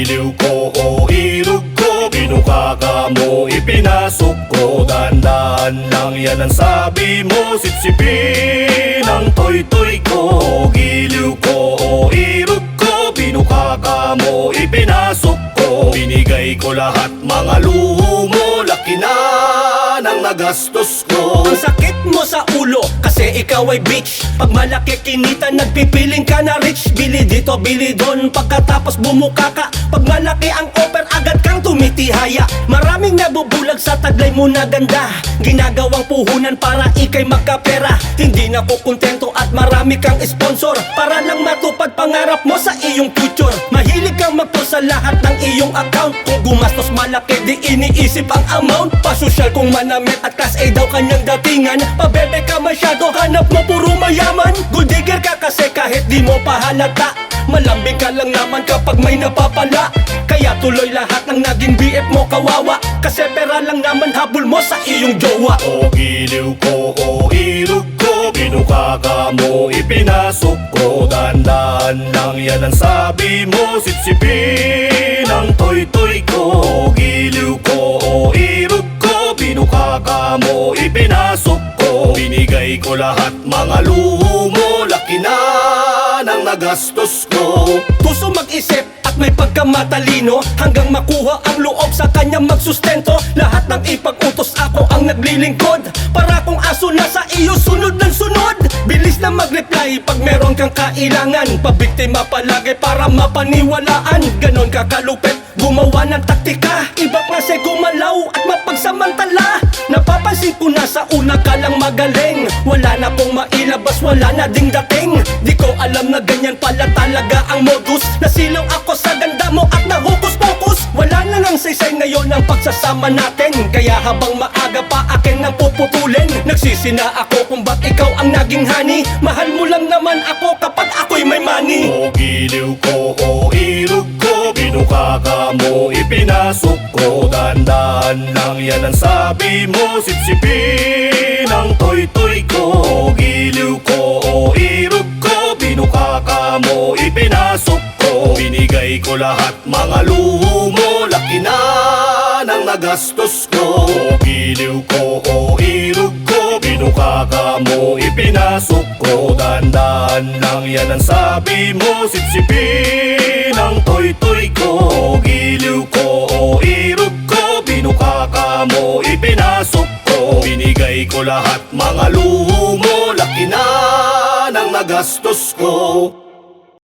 giliw ko o irog ko, binukaka mo, ipinasok ko. Dahan-dahan lang yan ang sabi mo, sipsipin ang toy-toy ko. Giliw ko o irog ko, binukaka mo, ipinasok ko. Binigay ko lahat mga luho mo, laki na ng nagastos ko. Ang sakit mo sa ulo kasi ikaw ay bitch. Pag malaki kinita nagpipiling ka na rich. Bili dito, bili doon, pagkatapos bumuka ka. Pag malaki ang offer agad kang tumitihaya. Maraming nabubulag sa taglay mo na ganda, ginagawang puhunan para ikay magkapera. Hindi na ko kontento at marami kang sponsor para lang matupad pangarap mo sa iyong future. Mahilig kang magpost sa lahat ng iyong account. Kung gumastos malaki di iniisip ang amount. Pasosyal kung manamit at class A daw kanyang datingan. Pabebe ka masyado, hanap mo puro mayaman. Gold digger ka kasi kahit di mo pa halata. Malambing ka lang naman kapag may napapala. Kaya tuloy lahat ng naging BF mo kawawa. Kasi pera lang naman habol mo sa iyong jowa. O giliw ko o irog ko, binukaka mo, ipinasok ko. Dahan-dahan lang yan ang sabi mo, sipsipin ang toy-toy ko. Giliw ko o irog ko, binukaka mo, ipinasok ko. Binigay ko lahat mga luho mo, laki na ng nagastos ko. Puso mag-isip at may pagkamatalino hanggang makuha ang loob sa kanyang magsustento. Lahat ng ipag-utos ako ang naglilingkod. Para kung aso na sa iyo sunod ng sunod. Bilis na mag-reply pag meron kang kailangan. Pabiktima palagi para mapaniwalaan. Ganon ka kalupit gumawa ng taktika. Iba klase gumalaw at mapagsamantala. Napapansin ko na sa una ka lang magaling. Wala na pong mailabas, wala na ding dating. Di ko alam na ganyan pala talaga ang modus. Nasilaw ako sa ganda mo at nahukus-pokus. Wala na nang saysay ngayon ang pagsasama natin. Kaya habang maaga pa akin nang puputulin. Nagsisina ako kung ba't ikaw ang naging honey. Mahal mo lang naman ako kapag ako'y may money. O giliw ko o irog ko, binukaka mo, ipinasok ko. Dahan-dahan lang yan ang sabi mo, sipsipin ang toy-toy ko. Giliw ko o irog ko, binukaka mo, ipinasok ko. Binigay ko lahat mga luho mo, laki na ng nagastos ko. O giliw ko o irog ko, binukaka mo, ipinasok ko. Dahan-dahan lang yan ang sabi mo, sipsipin ang toy-toy ko. Giliw ko o irog ko, binukaka mo, ipinasok ko. Binigay ko lahat mga luho mo, laki na ng nagastos ko.